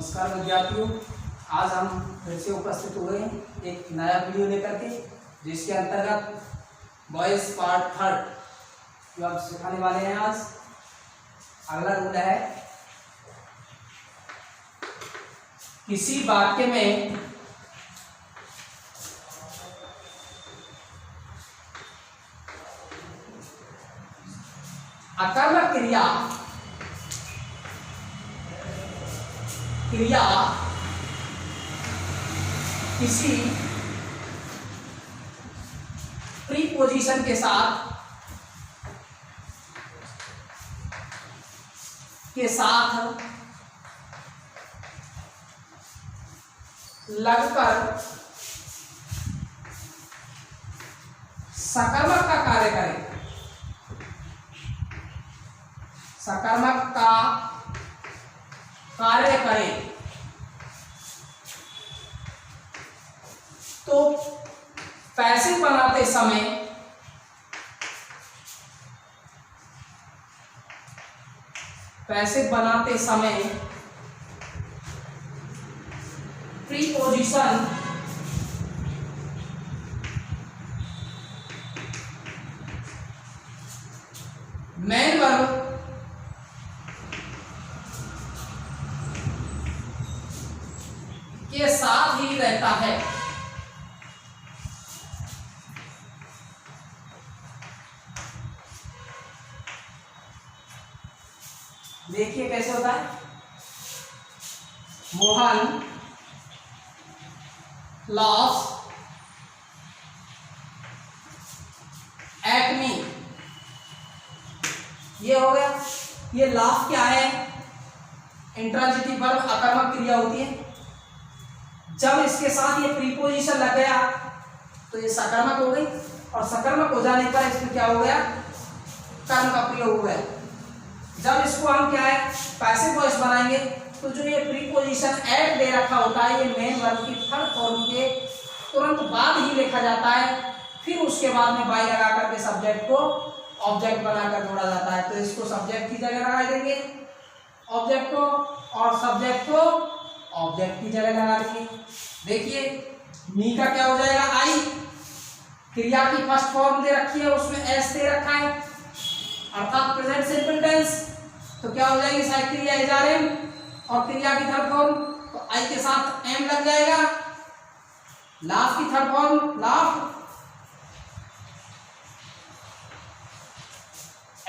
नमस्कार विद्यार्थियों, आज हम फिर से उपस्थित हुए हैं एक नया वीडियो लेकर के, जिसके अंतर्गत वॉइस पार्ट थर्ड जो आप सिखाने वाले हैं। आज अगला रूल है, किसी वाक्य में अकर्मक क्रिया किसी प्रीपोजिशन के साथ लगकर सकर्मक का कार्य करे, सकर्मक का कार्य करे, तो पैसिव बनाते समय प्रीपोजिशन मेन वर्ब के साथ ही रहता है। देखिए कैसे होता है। मोहन laughs at me, ये हो गया। ये लाफ क्या है? इंट्रांजिटिव वर्ब, अकर्मक क्रिया होती है। जब इसके साथ ये प्रीपोजिशन लग गया तो ये सकर्मक हो गई, और सकर्मक हो जाने पर इसमें क्या हो गया? कर्म का प्रयोग हो गया। जब इसको हम क्या है पैसिव वॉइस बनाएंगे तो जो ये प्रीपोजिशन एट दे रखा होता है, ये मेन वर्ब की थर्ड फॉर्म के तुरंत बाद ही लिखा जाता है। फिर उसके बाद में बाई लगा करके सब्जेक्ट को ऑब्जेक्ट बनाकर जोड़ा जाता है। तो इसको सब्जेक्ट की जगह लगा देंगे ऑब्जेक्ट को, और सब्जेक्ट को ऑब्जेक्ट की जगह लगा देंगे। देखिए मी का क्या हो जाएगा? आई। क्रिया की फर्स्ट फॉर्म दे रखी है, उसमें एस दे रखा है, अर्थात प्रेजेंट सिंपल टेंस। तो क्या हो जाएगी? साइड क्रिया इज आर एम, और क्रिया की थर्ड फॉर्म तो आई के साथ एम लग जाएगा। लाफ की थर्ड फॉर्म लाफ।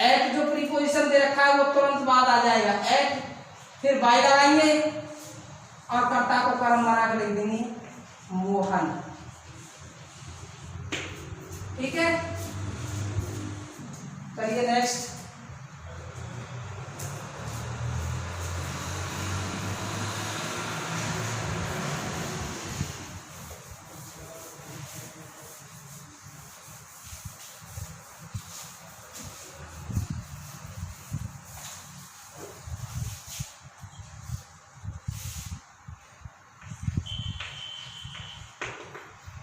एट जो प्रीपोजिशन दे रखा है वो तुरंत बाद आ जाएगा एट, फिर बाई लगाएंगे और कर्ता को कर्म बना के लिख देंगे मोहन। ठीक है, करिए नेक्स्ट।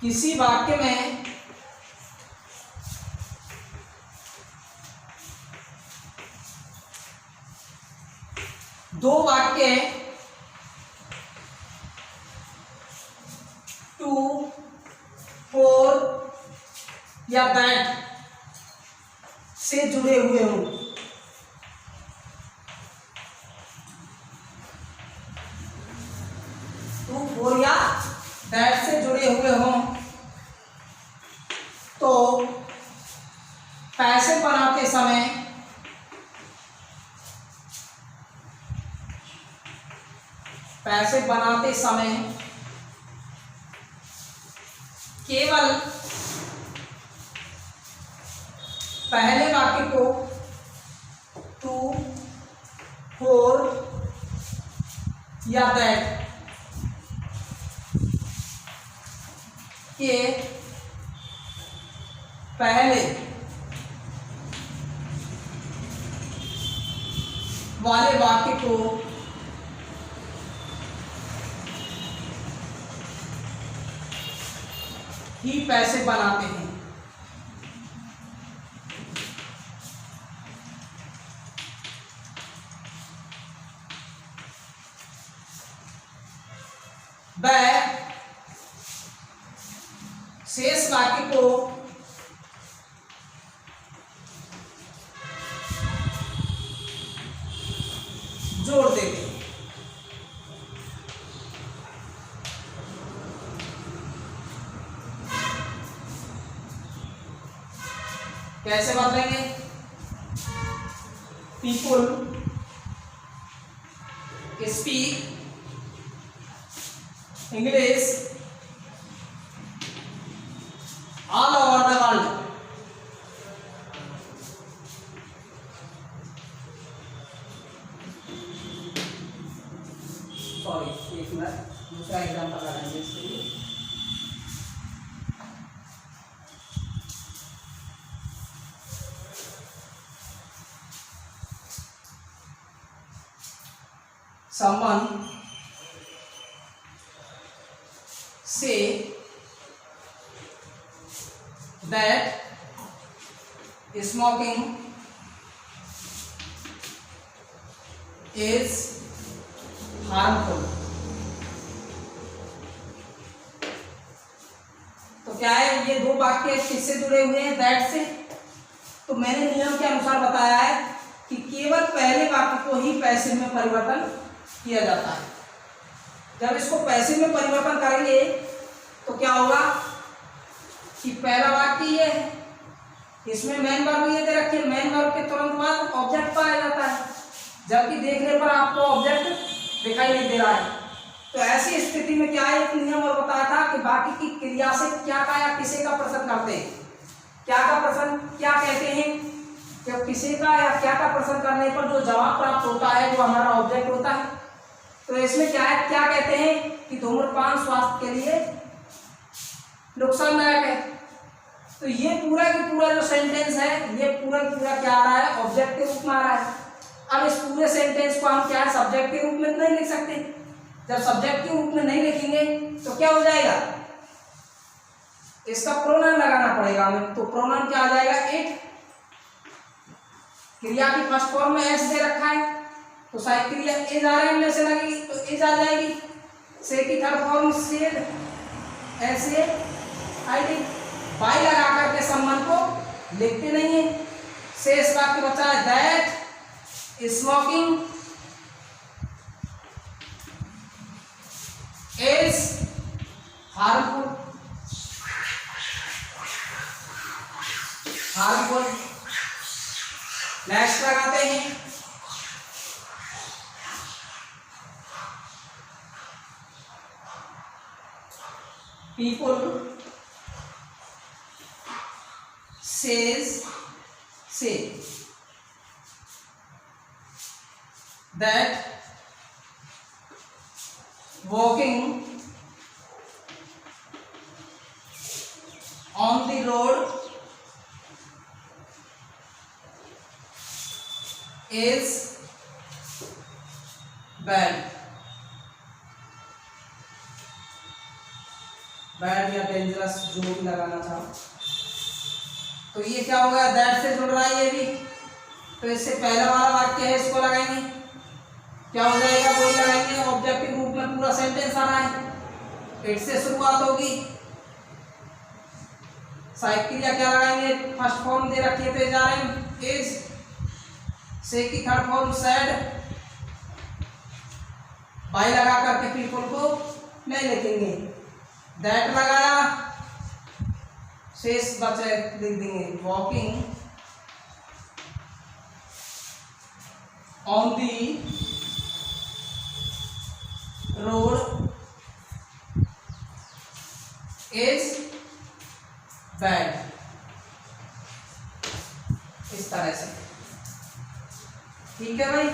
किसी वाक्य में दो वाक्य टू, फोर या दैट से जुड़े हुए हों, टू, फोर या दैट से जुड़े हुए हों, तो पैसिव बनाते समय केवल पहले वाक्य को टू, फोर या दैट के पहले वाले वाक्य को ही पैसिव बनाते हैं। वह शेष वाक्य को जोड़ देते हैं। कैसे बदलेंगे? People speak English all over the world. Sorry, एक मिनट, दूसरा एग्जाम्पल लगाएंगे इसके लिए। Someone say that smoking is harmful। तो क्या है, ये दो वाक्य किससे जुड़े हुए हैं? दैट से। तो मैंने नियम के अनुसार बताया है कि केवल पहले वाक्य को ही पैसिव में परिवर्तन किया जाता है। जब इसको पैसिव में परिवर्तन करेंगे तो क्या होगा कि पहला वाक्य ये है, इसमें मेन वर्ब ये दे रखिए, मेन वर्ब के तुरंत बाद ऑब्जेक्ट पाया जाता है, जबकि देखने पर आपको ऑब्जेक्ट दिखाई नहीं दे रहा है। तो ऐसी स्थिति में क्या है, एक नियम और बताया था कि बाकी की क्रिया से क्या का या किसे का प्रश्न करते हैं। क्या का प्रश्न क्या कहते हैं? जब किसी का या क्या का प्रश्न करने पर जो जवाब प्राप्त होता है वो हमारा ऑब्जेक्ट होता है। तो इसमें क्या है, क्या कहते हैं कि धूम्रपान स्वास्थ्य के लिए नुकसानदायक है। तो ये पूरा की पूरा जो सेंटेंस है, ये पूरा क्या आ रहा है? ऑब्जेक्ट के रूप में आ रहा है। अब इस पूरे सेंटेंस को हम क्या है, सब्जेक्ट के रूप में नहीं लिख सकते। जब सब्जेक्ट के रूप में नहीं लिखेंगे तो क्या हो जाएगा, इसका प्रोनाउन लगाना पड़ेगा हमें। तो प्रोनाउन क्या आ जाएगा? इट। क्रिया की फर्स्ट फॉर्म में एस दे रखा है, तो शायद क्रिया इज आ रहा है में से लगेगी तो इज आ जाएगी। से की थर्ड फॉर्म सेड, ऐसे आईडी बाई लगा करके संबंध को लिखते नहीं है। शेष वाक्य बचा है that smoking is harmful. Next लगाते हैं people say that walking on the road is bad। Bad या डेंजरस जो भी लगाना चाहो। तो ये क्या होगा, दैट से जुड़ रहा है ये भी। तो इससे पहला वाला वाक्य है, इसको लगाएंगे, क्या हो जाएगा, वही लगाएंगे। ऑब्जेक्टिव रूप में पूरा सेंटेंस आ रहा है, इट से शुरुआत होगी। सहायक क्रिया क्या लगाएंगे, फर्स्ट फॉर्म दे रखी है तो जा रहे हैं इज। से की थर्ड फॉर्म सेड, बाई लगा करके पीपल को नहीं लिखेंगे। दैट लगाया, शेष बचे लिख देंगे walking on the road is bad. इस तरह से ठीक है भाई।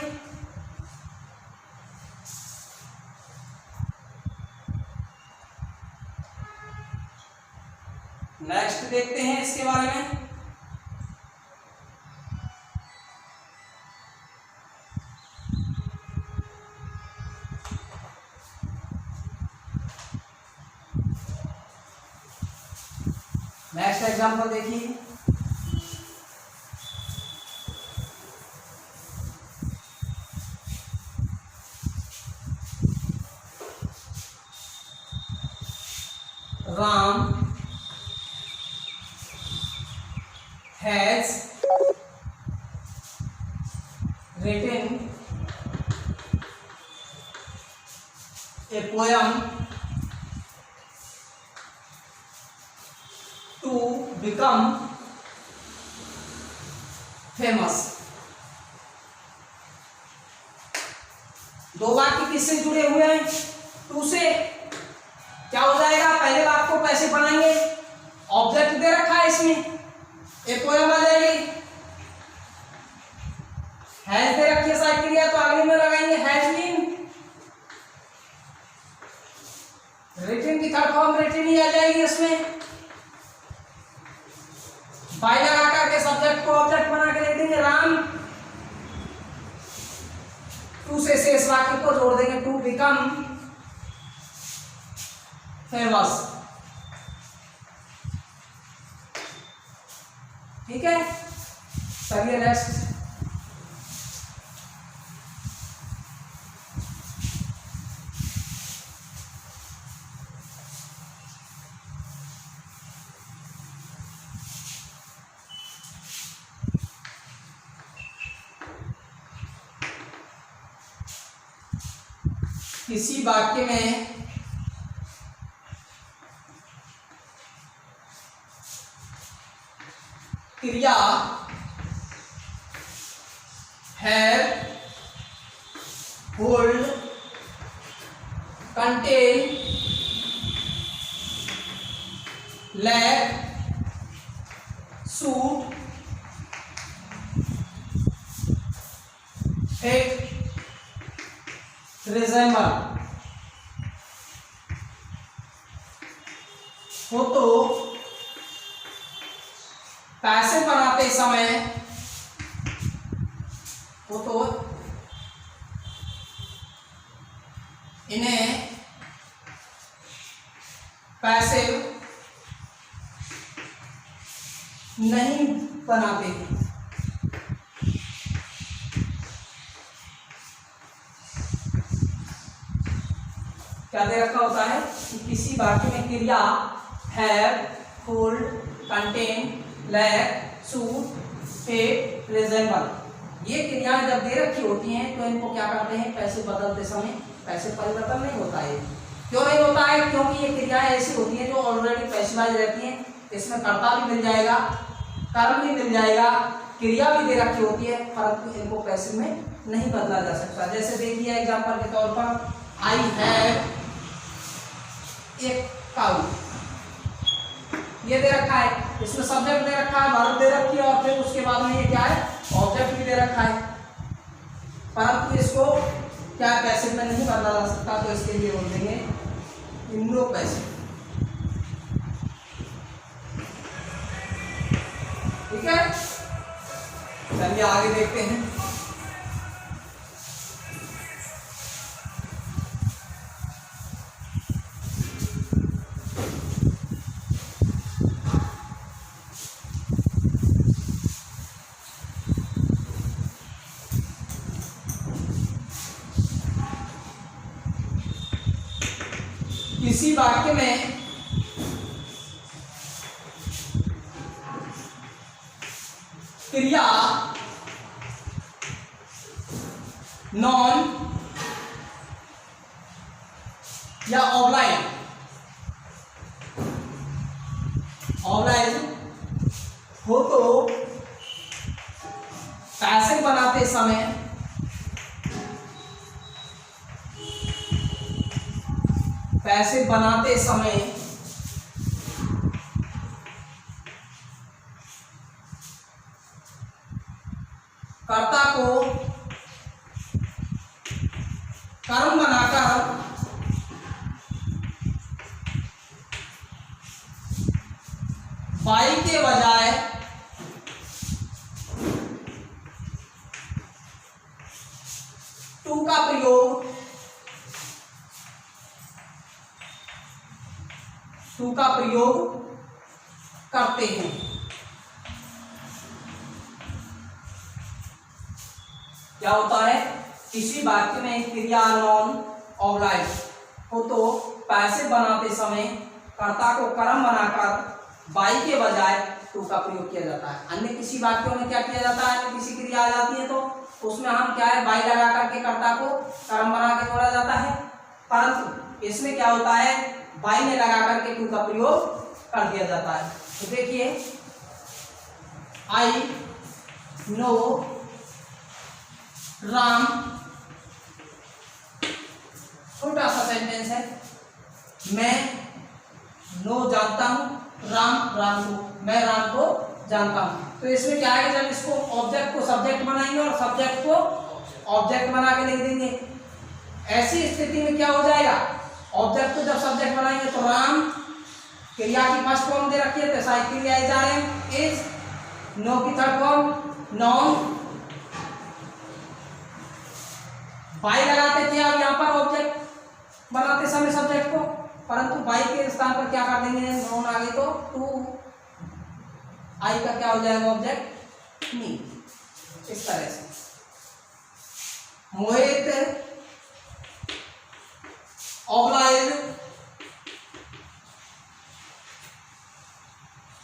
नेक्स्ट देखते हैं इसके बारे में। नेक्स्ट एग्जांपल देखिए, Ram has written a poem to become famous। दो वाक्य किससे जुड़े हुए हैं? टू से। क्या हो जाएगा? पहले वाक्य को कैसे बनाएंगे? ऑब्जेक्ट दे रखा है इसमें, एक पोएम आ जाएगी। हैज दे रखी है साइड क्रिया, तो अगले में लगाएंगे हैज बीन। रिटन की थर्ड फॉर्म रिटन ही आ जाएगी इसमें। बाय लगा करके सब्जेक्ट को ऑब्जेक्ट बना के लिख देंगे राम। टू से शेष वाक्य को जोड़ देंगे, टू बिकम फेमस। ठीक है, चलिए नेक्स्ट। किसी वाक्य में क्रिया have, hold, contain, lack, suit, hate, resemble हो तो पैसे बनाते समय हो तो इन्हें पैसे नहीं बनाते। क्या दे रखा होता है कि किसी वाक्य में क्रिया have, hold, contain, lack, suit, hate, resemble, ये क्रियाएं जब दे रखी होती हैं तो इनको क्या करते हैं? पैसे बदलते समय पैसे परिवर्तन नहीं होता है। क्यों नहीं होता है? क्योंकि ये क्रियाएं ऐसी होती हैं जो ऑलरेडी पैसिवाइज रहती हैं। इसमें कर्ता भी मिल जाएगा, कर्म भी मिल जाएगा, क्रिया भी दे रखी होती है, परंतु इनको पैसे में नहीं बदला जा सकता। जैसे देखिए एग्जाम्पल के तौर पर, आई हैव एक काऊ, ये दे रखा है, इसमें सब्जेक्ट दे रखा है, वर्ब दे रखी है, और फिर उसके बाद में ये क्या है? ऑब्जेक्ट भी दे रखा है, परंतु इसको क्या पैसे में नहीं बदला जा सकता, तो इसके लिए बोल देंगे नो पैसे। ठीक है, चलिए आगे देखते हैं। किसी वाक्य में क्रिया नॉन या ऑब्लाइन हो तो पैसे बनाते समय कर्ता को कर्म बनाकर बाई के बजाय टू का प्रयोग करते हैं। क्या होता है? किसी वाक्य में क्रिया नॉन ऑब्लाइज हो तो पैसे बनाते समय कर्ता को कर्म बनाकर बाई के बजाय टू का प्रयोग किया जाता है। अन्य किसी वाक्यों में क्या किया जाता है, अन्य किसी क्रिया आ जाती है तो उसमें हम क्या है बाई लगा करके कर्ता को कर्म बना के जोड़ा जाता है, परंतु इसमें क्या होता है बाई में लगा करके टू का प्रयोग कर दिया जाता है। तो देखिए आई नो राम, छोटा सा सेंटेंस है, मैं नो जानता हूं, राम को, मैं राम को जानता हूं। तो इसमें क्या है जब इसको ऑब्जेक्ट को सब्जेक्ट बनाएंगे और सब्जेक्ट को ऑब्जेक्ट बना के लिख देंगे, ऐसी स्थिति में क्या हो जाएगा, ऑब्जेक्ट को जब सब्जेक्ट बनाएंगे तो राम क्रिया की फर्स्ट फॉर्म दे रखी है तो सहायक क्रिया is are am is, know की थर्ड फॉर्म नॉन, बाई लगाते थे अब यहाँ पर ऑब्जेक्ट बनाते समय सब्जेक्ट को, परंतु बाई के स्थान पर क्या कर देंगे नॉन आ गई तो टू, आई का क्या हो जाएगा ऑब्जेक्ट मी। इस तरह से Mohit oblige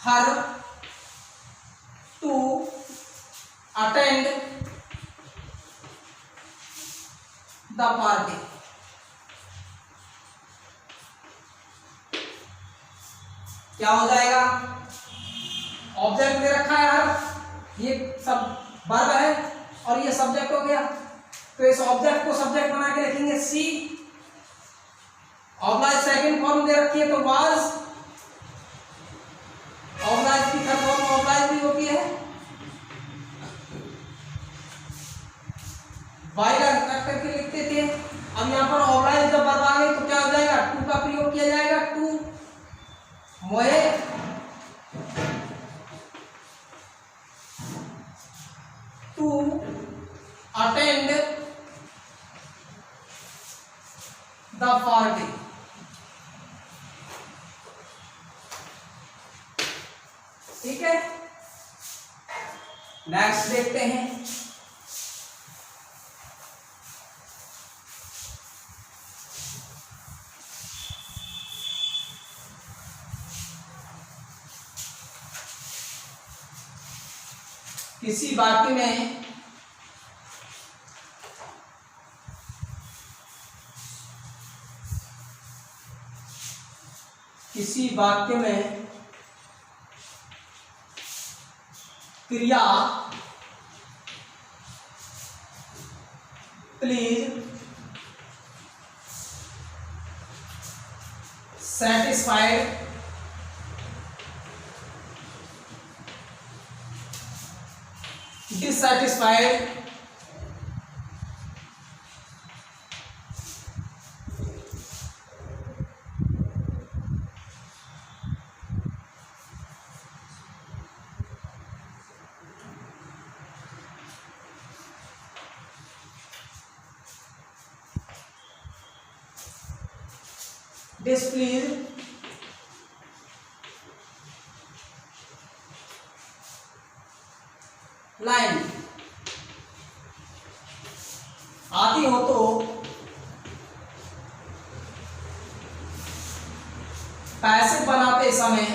her to attend the party. क्या हो जाएगा, ऑब्जेक्ट दे रखा है हर, ये सब वर्ब है और ये सब्जेक्ट हो गया, तो इस ऑब्जेक्ट को सब्जेक्ट बना के लिखेंगे सी, ऑब्लाइज सेकंड फॉर्म दे रखी है तो वाज, ऑब्लाइज की थर्ड फॉर्म ऑब्लाइज भी होती है, बाई लग करके लिखते थे। अब यहाँ पर ऑब्लाइज जब वर्ब आ गई तो क्या हो जाएगा टू का प्रयोग किया जाएगा, to Mohit to attend the party. ठीक है, नेक्स्ट देखते हैं। किसी वाक्य में क्रिया प्लीज सेटिस्फाइड dissatisfied displeased लाइन आती हो तो पैसिव बनाते समय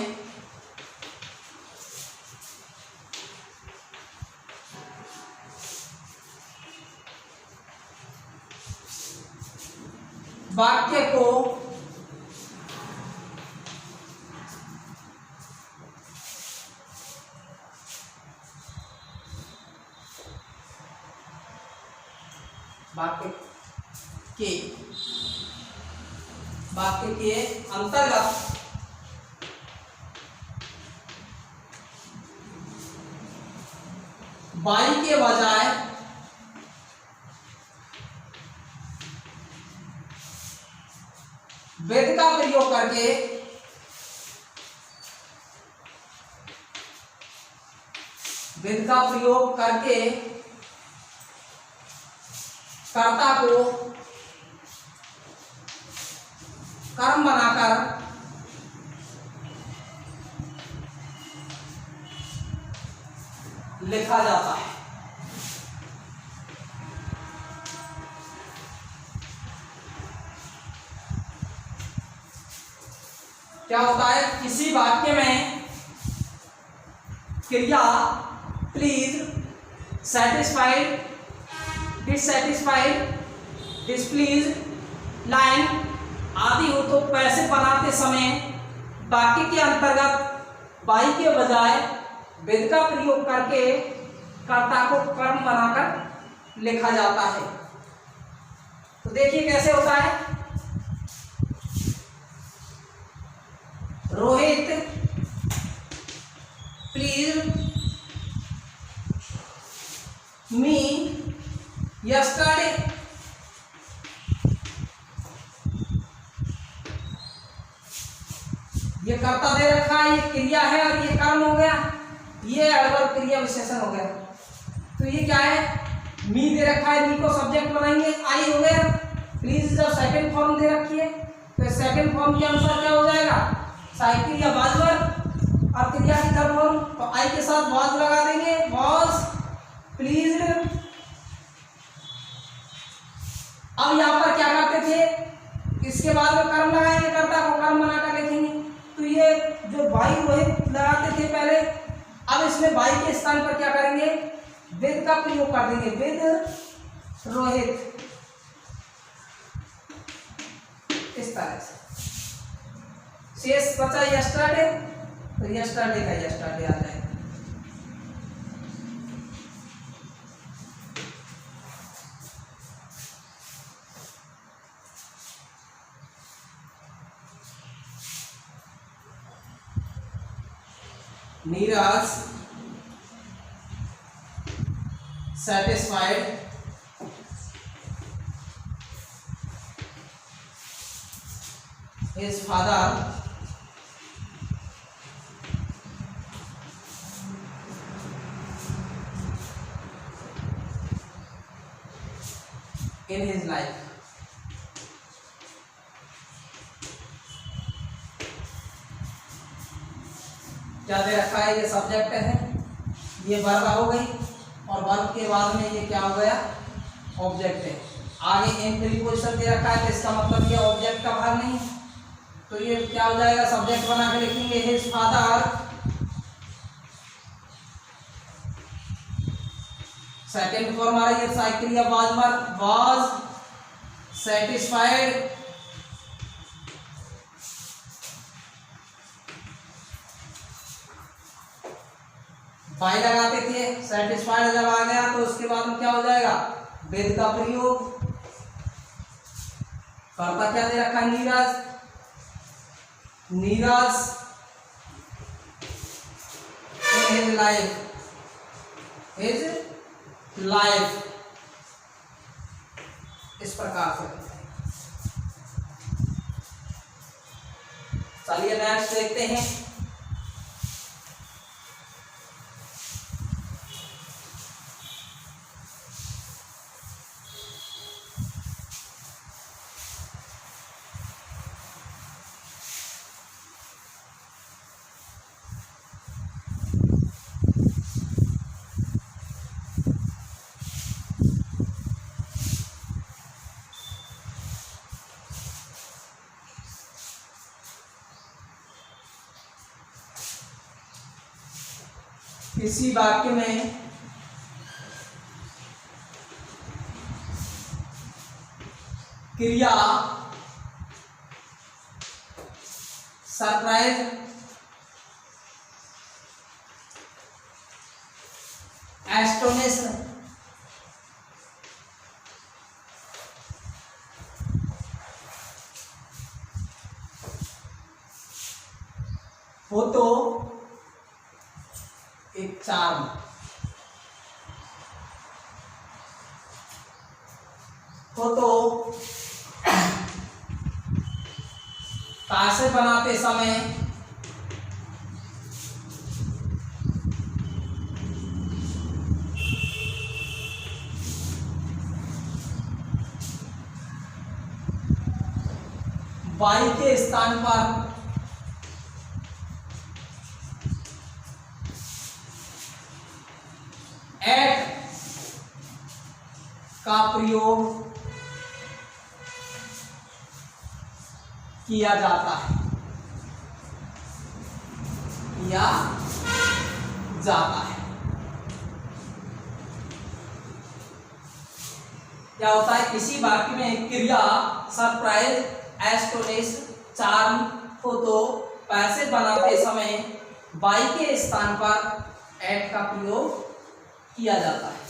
वाक्य को वाक्य के अंतर्गत बाई के बजाय विद का प्रयोग करके कर्ता को कर्म बनाकर लिखा जाता है। क्या होता है, किसी वाक्य में क्रिया please, satisfied, dissatisfied, displease, line आदि हो तो पैसे बनाते समय वाक्य के अंतर्गत बाई के बजाय विद का प्रयोग करके कर्ता को कर्म बनाकर लिखा जाता है। तो देखिए कैसे होता है, रोहित प्लीज मी यस्टरडे। ये कर्ता दे रखा है, ये क्रिया है और ये कर्म हो गया, ये एडवर्ब क्रिया विशेषण हो गया। तो ये क्या है, मी दे रखा है, मी को सब्जेक्ट बनाएंगे, आई हो गया। प्लीज जब सेकंड फॉर्म दे रखी है तो सेकंड फॉर्म के अनुसार क्या हो जाएगा, सहायक क्रिया वाज वर्ब और क्रिया की थर्ड फॉर्म, तो आई के साथ वाज लगा देंगे, वाज प्लीज। अब यहाँ पर क्या करते थे, इसके बाद में कर्म लगाएंगे, कर्ता को कर्म बनाकर लिखेंगे। तो ये जो बाई रोहित लगाते थे पहले, अब इसमें बाई के स्थान पर क्या करेंगे, विद का प्रयोग कर देंगे, विद रोहित, इस तरह से। शेष बचा यस्टरडे, तो यस्टरडे का यस्टरडे आ जाएगा। Neeraj satisfied his father in his life। क्या दे रखा है, ये सब्जेक्ट है, ये वर्ब हो गई और वर्ब के बाद में ये क्या हो गया, ऑब्जेक्ट है। आगे इन प्रीपोजिशन दे रखा है तो इसका मतलब ये ऑब्जेक्ट का भाग नहीं, तो ये क्या हो जाएगा, सब्जेक्ट बना के लिखेंगे, हिज फादर। सेकंड फॉर्म आ रही है सहायक क्रिया वाज सेटिस्फाइड, बाई लगाते थे, सेटिस्फाइड जब आ गया तो उसके बाद में क्या हो जाएगा, विद का प्रयोग। कर्ता क्या दे रखा है, Neeraj, Neeraj in his life, his life, इस प्रकार से। चलिए नेक्स्ट देखते हैं। किसी वाक्य में क्रिया सरप्राइज, एस्टोनिश, हो तो एक चार्म, हो तो पैसे बनाते समय बाई के स्थान पर एट का प्रयोग किया जाता है। किया जाता है। क्या होता है, किसी वाक्य में क्रिया सरप्राइज, एस्टोनिश, चार्म को तो पैसिव बनाते समय बाई के स्थान पर एट का प्रयोग किया जाता है।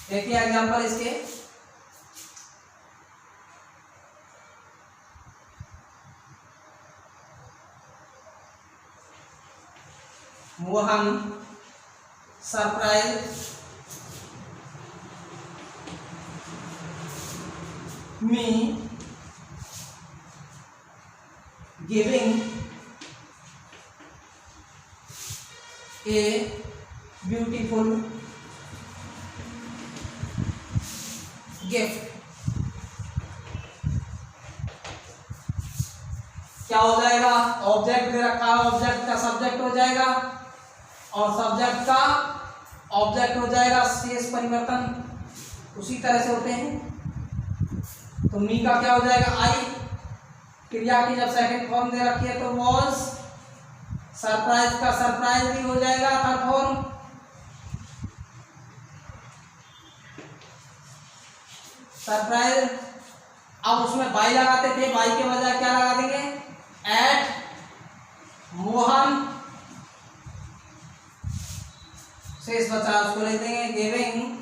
देखिए एग्जांपल इसके, Mohan surprise me giving a beautiful gift. क्या हो जाएगा, ऑब्जेक्ट दे रखा है, ऑब्जेक्ट का सब्जेक्ट हो जाएगा और सब्जेक्ट का ऑब्जेक्ट हो जाएगा। शेष परिवर्तन उसी तरह से होते हैं। तो मी का क्या हो जाएगा, आई। क्रिया की जब सेकंड फॉर्म दे रखी है तो वॉज। सरप्राइज का सरप्राइज भी हो जाएगा थर्ड फॉर्म। सरप्राइज, अब उसमें बाई लगाते थे, बाई के बजाय क्या लगा देंगे, एट मोहन। शेष बचा उसको ले देंगे गिविंग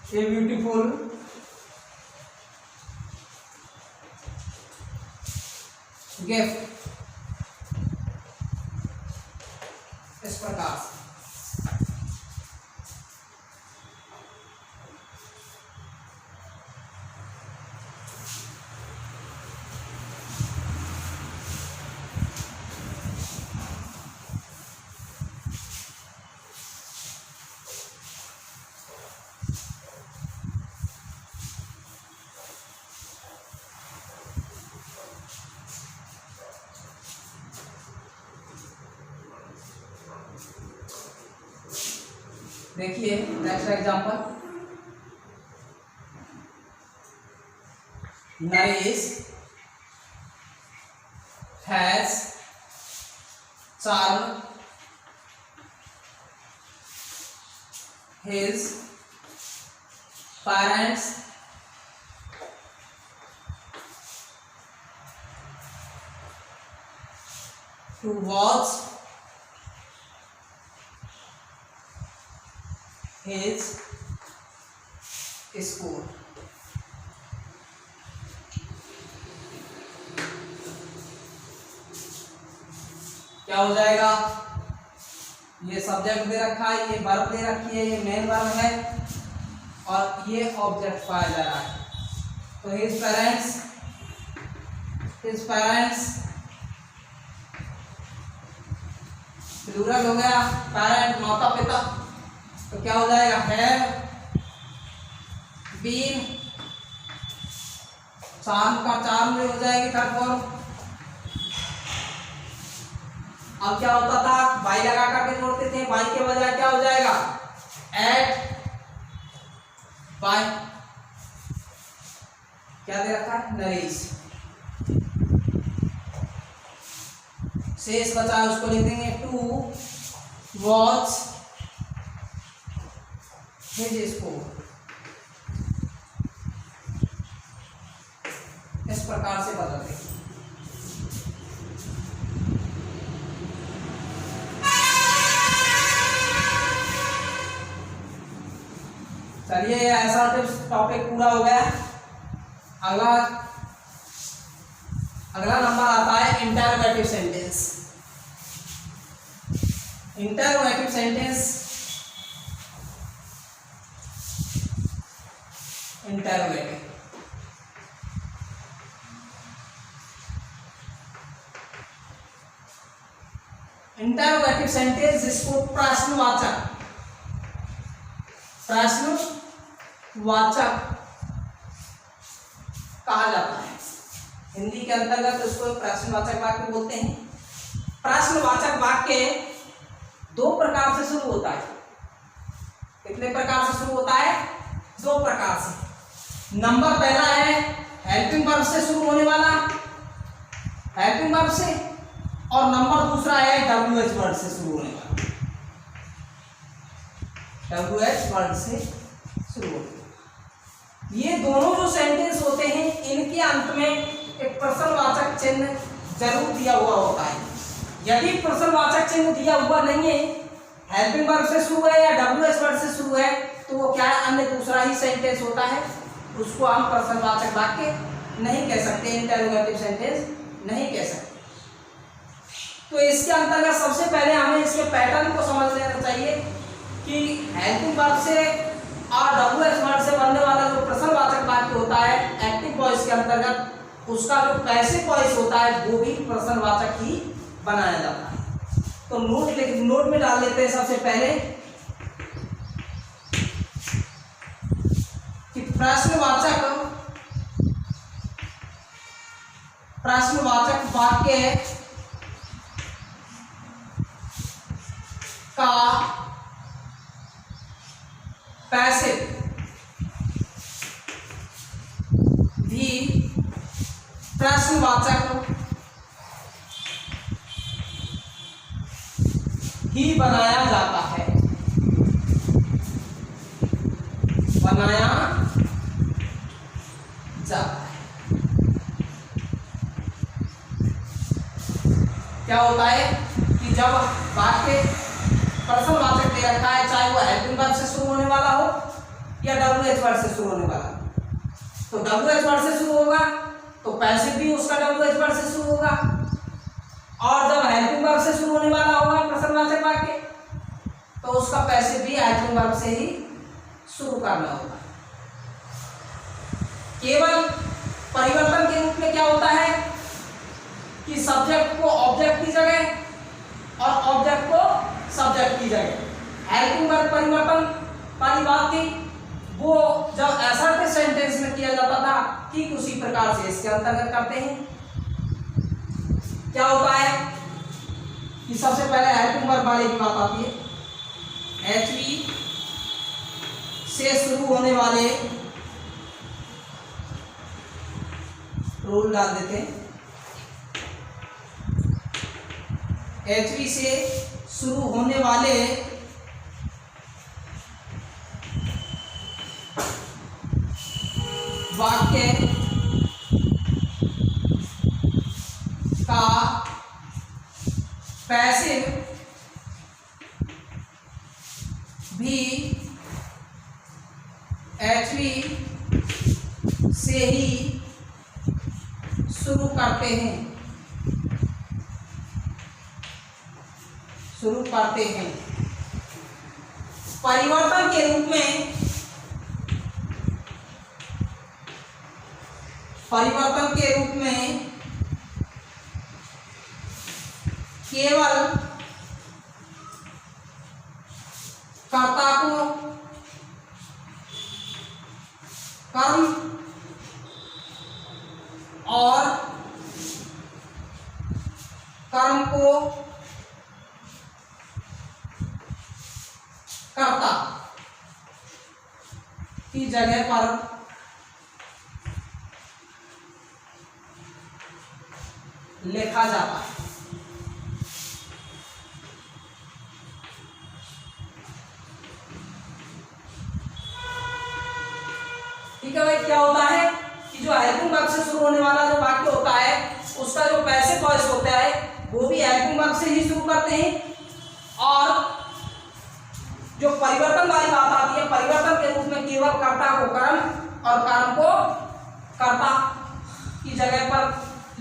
ए ब्यूटीफुल गिफ्ट। इस प्रकार से देखिए next example, Naresh has charm his parents to watch his school। क्या हो जाएगा, ये सब्जेक्ट दे रखा है, ये वर्ब दे रखी है, ये मेन वर्ब है और ये ऑब्जेक्ट पाया जा रहा है। तो his parents प्लूरल हो गया, पेरेंट माता पिता, तो क्या हो जाएगा, हैव बीन। चार्म का चार्म में हो जाएगी थर्ड फॉर्म। अब क्या होता था, बाई लगा करके जोड़ते थे, बाई के बजाय क्या हो जाएगा, एट बाई। क्या दे रखा है, नरेश। शेष बचा उसको लिख देंगे टू वॉच हिज स्कूल। इस प्रकार से बदलते हैं। चलिए ऐसा टॉपिक पूरा हो गया। अगला नंबर आता है interrogative sentence. Interrogative sentence, interrogative interrogative sentence जिसको प्रश्नवाचक कहा जाता है। हिंदी के अंतर्गत उसको प्रश्नवाचक वाक्य बोलते हैं। प्रश्नवाचक वाक्य दो प्रकार से शुरू होता है। कितने प्रकार से शुरू होता है, दो प्रकार से। नंबर पहला है हेल्पिंग वर्ब से शुरू होने वाला, हेल्पिंग वर्ब से, और नंबर दूसरा है WH वर्ड से शुरू होने वाला, WH वर्ड से शुरू होने वाला। ये दोनों जो सेंटेंस होते हैं इनके अंत में एक प्रश्नवाचक चिन्ह जरूर दिया हुआ होता है। यदि प्रश्नवाचक चिन्ह दिया हुआ नहीं है, हेल्पिंग वर्ब से शुरू है या WH वर्ड से शुरू है, तो वो क्या है, अन्य दूसरा ही सेंटेंस होता है, उसको हम प्रश्नवाचक वाक्य नहीं कह सकते, इंटरोगेटिव सेंटेंस नहीं कह सकते। तो इसके अंतर्गत सबसे पहले हमें इसके पैटर्न को समझ लेना चाहिए कि हेल्पिंग वर्ब से और WH वर्ड से बनने वाला जो प्रश्नवाचक वाक्य होता है एक्टिव वॉइस के अंतर्गत, उसका जो पैसिव वॉइस होता है वो भी प्रश्नवाचक ही बनाया जाता है। तो नोट में डाल लेते हैं सबसे पहले कि प्रश्नवाचक वाक्य का पैसिव भी प्रश्नवाचक ही बनाया जाता है, बनाया जाता है। क्या होता है कि जब वाक्य प्रश्नवाचक दे रखा है, चाहे वो हेल्पिंग वर्ब से शुरू होने वाला हो या WH वर्ड से शुरू होने वाला, तो WH वर्ड से शुरू होगा तो पैसिव भी उसका WH वर्ड से शुरू होगा, और जब हेल्पिंग वर्ब से शुरू होने वाला होगा प्रश्नवाचक वाक्य, तो उसका पैसिव भी हेल्पिंग वर्ब से ही शुरू करना होगा। केवल परिवर्तन के रूप में क्या होता है कि सब्जेक्ट को ऑब्जेक्ट की जगह और ऑब्जेक्ट को सब्जेक्ट की जगह हेल्पिंग वर्ब परिवर्तन वाली बात थी, वो जब असर्टिव सेंटेंस में किया जाता था, ठीक उसी प्रकार से इसके अंतर्गत करते हैं। क्या होता है कि सबसे पहले हेल्पिंग वर्ब वाले की बात आती है, HV से शुरू होने वाले, रूल डाल देते हैं, HV से शुरू होने वाले वाक्य का पैसिव भी HV से ही शुरू करते हैं, परिवर्तन के रूप में, केवल कर्ता को कर्म और कर्म को कर्ता की जगह पर लिखा जाता है। ठीक है भाई, क्या होता है कि जो हेल्पिंग वर्ब से शुरू होने वाला जो वाक्य होता है उसका जो पैसिव वॉइस होता है वो भी हेल्पिंग वर्ब से ही शुरू करते हैं, और जो परिवर्तन वाली बात आती है, परिवर्तन के रूप में केवल कर्ता को कर्म और कर्म को कर्ता की जगह पर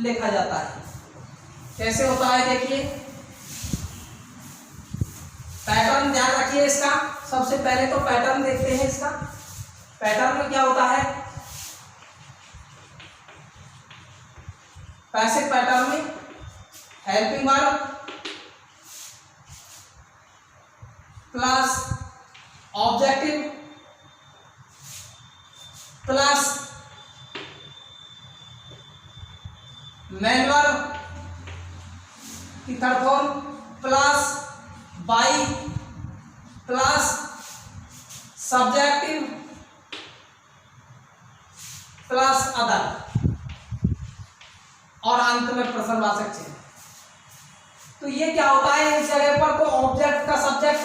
लिखा जाता है। कैसे होता है देखिए, पैटर्न ध्यान रखिए इसका। सबसे पहले तो पैटर्न देखते हैं इसका। पैटर्न में क्या होता है, पैसिव पैटर्न में helping verb plus objective plus main verb की third form plus by plus subjective plus other, और अंत में प्रश्नवाचक चिन्ह। तो ये क्या होता है इस जगह पर, तो ऑब्जेक्ट का सब्जेक्ट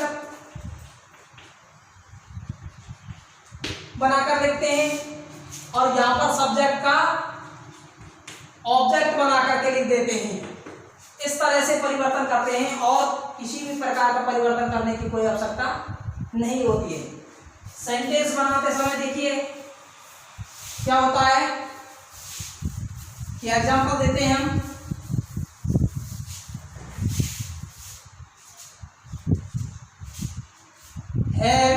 बनाकर लिखते हैं और यहां पर सब्जेक्ट का ऑब्जेक्ट बना करके लिख देते हैं। इस तरह से परिवर्तन करते हैं और किसी भी प्रकार का परिवर्तन करने की कोई आवश्यकता नहीं होती है। सेंटेंस बनाते समय देखिए क्या होता है कि एग्जांपल देते हैं हम, have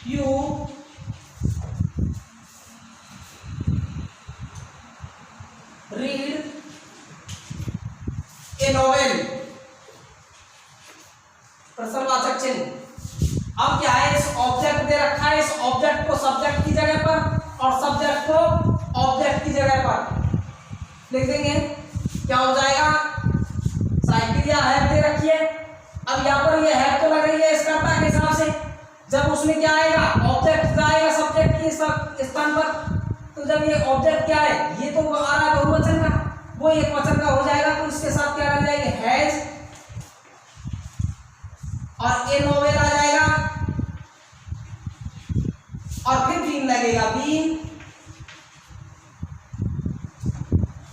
you read A novel, प्रश्नवाचक चिन्ह। अब क्या है, इस ऑब्जेक्ट दे रखा है, इस ऑब्जेक्ट को सब्जेक्ट की जगह पर और सब्जेक्ट को ऑब्जेक्ट की जगह पर लिख देंगे। क्या हो जाएगा, साइकिल या हैव दे रखी है। अब यहाँ पर ये हैव तो लग रही है इस कर्ता के हिसाब से, जब उसमें क्या आएगा, ऑब्जेक्ट आएगा सब्जेक्ट के स्थान पर। तो जब ये ऑब्जेक्ट क्या है, ये तो आ रहा है बहुवचन का, वो एक वचन का हो जाएगा, तो इसके साथ क्या लग जाएगा, हैज, और ए नोवेल आ जाएगा और फिर बीन लगेगा, बीन,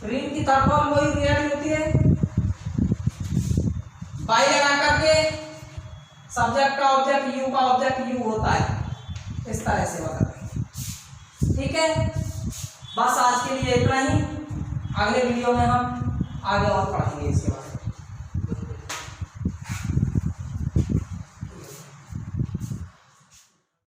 रीन की थर्ड फॉर्म वही रियलिटी होती है, बाई लगा करके सब्जेक्ट का ऑब्जेक्ट, यू का ऑब्जेक्ट यू होता है। इस तरह से बता दें, ठीक है। बस आज के लिए इतना ही, अगले वीडियो में हम आगे और पढ़ेंगे।